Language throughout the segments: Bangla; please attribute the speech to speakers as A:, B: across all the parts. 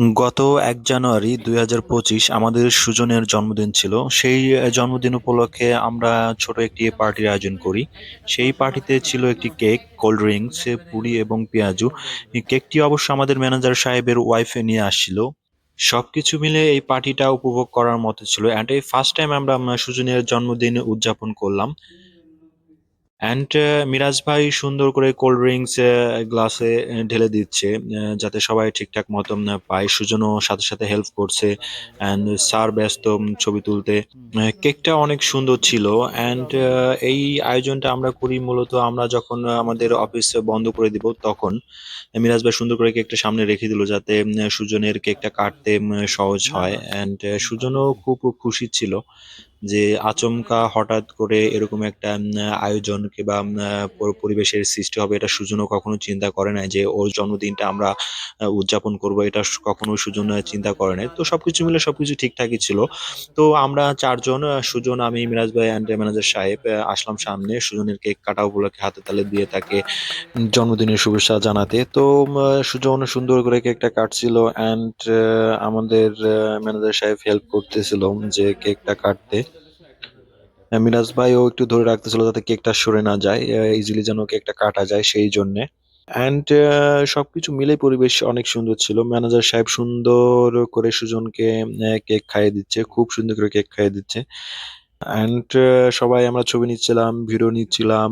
A: গত ১ জানুয়ারি ২০২৫ আমাদের সুজনের জন্মদিন ছিল। সেই জন্মদিন উপলক্ষে আমরা ছোট একটি পার্টির আয়োজন করি। সেই পার্টিতে ছিল একটি কেক, কোল্ড ড্রিংকস, পুরি এবং পেঁয়াজু। এই কেকটি অবশ্য আমাদের ম্যানেজার সাহেবের ওয়াইফ নিয়ে আসছিল। সবকিছু মিলে এই পার্টিটা উপভোগ করার মতো ছিল। অ্যান্ড এই ফার্স্ট টাইম আমরা সুজনের জন্মদিন উদযাপন করলাম। অ্যান্ড মিরাজ ভাই সুন্দর করে কোল্ড ড্রিঙ্কস গ্লাসে ঢেলে দিচ্ছে, যাতে সবাই ঠিকঠাক মতন পায়। সুজনও সাথে সাথে হেল্প করছে। অ্যান্ড স্যার ব্যস্ত ছবি তুলতে। কেকটা অনেক সুন্দর ছিল। অ্যান্ড এই আয়োজনটা আমরা করি মূলত আমরা যখন আমাদের অফিস বন্ধ করে দিব তখন। মিরাজ ভাই সুন্দর করে কেকটা সামনে রেখে দিল যাতে সুজনের কেকটা কাটতে সহজ হয়। অ্যান্ড সুজনও খুব খুশি ছিল যে আচমকা হঠাৎ করে এরকম একটা আয়োজন কিংবা পরিবেশের সৃষ্টি হবে, এটা সুজনও কখনো চিন্তা করে নাই যে ওর জন্মদিনটা আমরা উদযাপন করব, এটা কখনো সুজন চিন্তা করে নাই। তো সবকিছু মিলে সবকিছু ঠিকঠাকই ছিল। তো আমরা চারজন, সুজন, আমি, মিরাজ ভাই অ্যান্ড ম্যানেজার সাহেব, আসলাম সামনে সুজনের কেক কাটা উপলক্ষে হাতে তালে দিয়ে তাকে জন্মদিনের শুভেচ্ছা জানাতে। তো সুজন সুন্দর করে কেকটা কাটছিল। অ্যান্ড আমাদের ম্যানেজার সাহেব হেল্প করতেছিল যে কেকটা কাটতে। মিরাজ ভাইও একটু ধরে রাখতেছিল যাতে কেকটা সরে না যায়, ইজিলি যেন কেকটা কাটা যায় সেই জন্যে। অ্যান্ড সবকিছু মিলে পরিবেশ অনেক সুন্দর ছিল। ম্যানেজার সাহেব সুন্দর করে সুজনকে কেক খাইয়ে দিচ্ছে, খুব সুন্দর করে কেক খাইয়ে দিচ্ছে। অ্যান্ড সবাই আমরা ছবি নিচ্ছিলাম, ভিডিও নিচ্ছিলাম,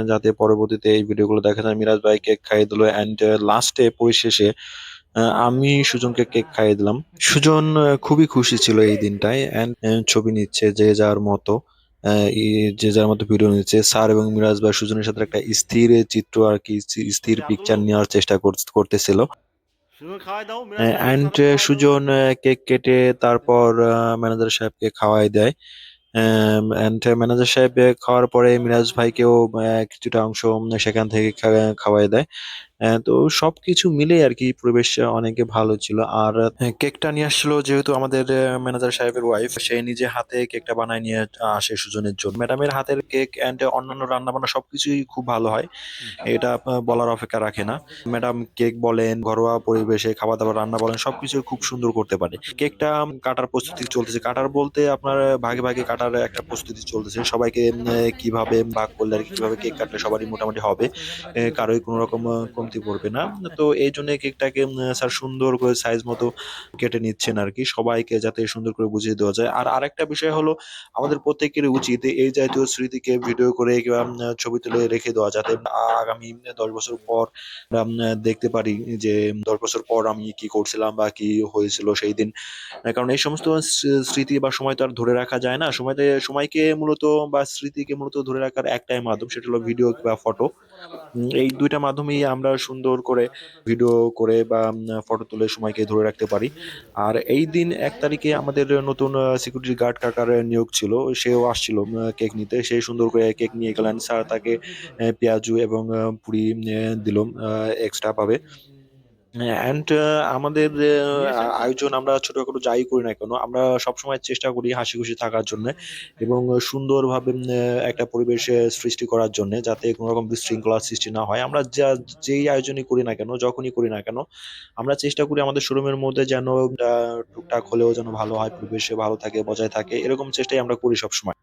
A: যাতে পরবর্তীতে এই ভিডিওগুলো দেখা যায়। মিরাজ ভাই কেক খাইয়ে দিল। অ্যান্ড লাস্টে পরিশেষে আমি সুজনকে কেক খাইয়ে দিলাম। সুজন খুবই খুশি ছিল এই দিনটায়। অ্যান্ড ছবি নিচ্ছে যে যার মতো, যে যার মতো ভিডিও নিচ্ছে। স্যার এবং মিরাজ ভাই সুজনের সাথে একটা স্থির চিত্র আর কি, স্থির
B: কি
A: পিকচার
B: আব্দুল
A: নেওয়ার চেষ্টা করতেছিল।
B: সুজন খাওয়াই দাও, মিরাজ ভাই
A: অ্যান্ড
B: সালামি খাওয়াই দাও।
A: সুজন কেক কেটে তারপর ম্যানেজার সাহেবকে খাওয়াই দেয়। অ্যান্ড ম্যানেজার সাহেব খাওয়ার পরে মিরাজ ভাইকেও কিছুটা অংশ সেখান থেকে খাওয়াই দেয়। তো সবকিছু মিলেই আর কি পরিবেশ অনেকে ভালো ছিল। আর কেকটা নিয়ে আসছিল যেহেতু আমাদের ম্যানেজার সাহেবের ওয়াইফ, সে নিজে হাতে কেকটা বানায় নিয়ে আসে সুজনের জন্য। ম্যাডামের হাতের কেক এন্ড অন্যান্য রান্না বান্না সবকিছুই খুব ভালো হয়, এটা বলার অপেক্ষা রাখে না। ম্যাডাম কেক বলেন, ঘরোয়া পরিবেশে খাবার দাবার রান্না বলেন, সবকিছু খুব সুন্দর করতে পারে। কেকটা কাটার প্রস্তুতি চলতেছে। কাটার বলতে আপনার ভাগে ভাগে কাটার একটা প্রস্তুতি চলতেছে। সবাইকে কিভাবে ভাগ করলে আর কি, কিভাবে কেক কাটলে সবারই মোটামুটি হবে, কারোই কোনো রকম কমতি পড়বে না। তো এই জন্য কেকটাকে স্যার সুন্দর করে সাইজ মতো কেটে নিচ্ছেন আর কি, সবাইকে যাতে সুন্দর করে বুঝিয়ে দেওয়া যায়। আর আরেকটা বিষয় হলো, আমাদের প্রত্যেকেরই উচিত এই জাতীয় স্মৃতিকে ভিডিও করে কিংবা ছবি তুলে রেখে দেওয়া, যাতে আগামী ১০ বছর পর আমরা দেখতে পারি যে ১০ বছর পর আমি কি করছিলাম বা কি হয়েছিল সেই দিন। কারণ এই সমস্ত স্মৃতি বা সময় তো আর ধরে রাখা যায় না। সময়কে মূলত বা স্মৃতিকে মূলত ধরে রাখার একটাই মাধ্যম, সেটা হলো ভিডিও বা ফটো। এই ২ টা মাধ্যমেই আমরা সুন্দর করে ভিডিও করে বা ফটো তুলে সময়কে ধরে রাখতে পারি। আর এই দিন ১ তারিখে আমাদের নতুন সিকিউরিটি গার্ড কাকার নিয়োগ ছিল। সেও আসছিল কেক নিতে। সে সুন্দর করে কেক নিয়ে গেলেন। স্যার তাকে পেঁয়াজু এবং পুরি দিল, এক্সট্রা ভাবে। অ্যান্ড আমাদের আয়োজন আমরা ছোটখাটো যাই করি না কেন, আমরা সবসময় চেষ্টা করি হাসিখুশি থাকার জন্যে এবং সুন্দরভাবে একটা পরিবেশ সৃষ্টি করার জন্যে, যাতে কোনো রকম বিশৃঙ্খলার সৃষ্টি না হয়। আমরা যেই আয়োজনই করি না কেন, যখনই করি না কেন, আমরা চেষ্টা করি আমাদের শোরুমের মধ্যে যেন টুকটাক হলেও যেন ভালো হয়, পরিবেশে ভালো থাকে, বজায় থাকে। এরকম চেষ্টাই আমরা করি সবসময়।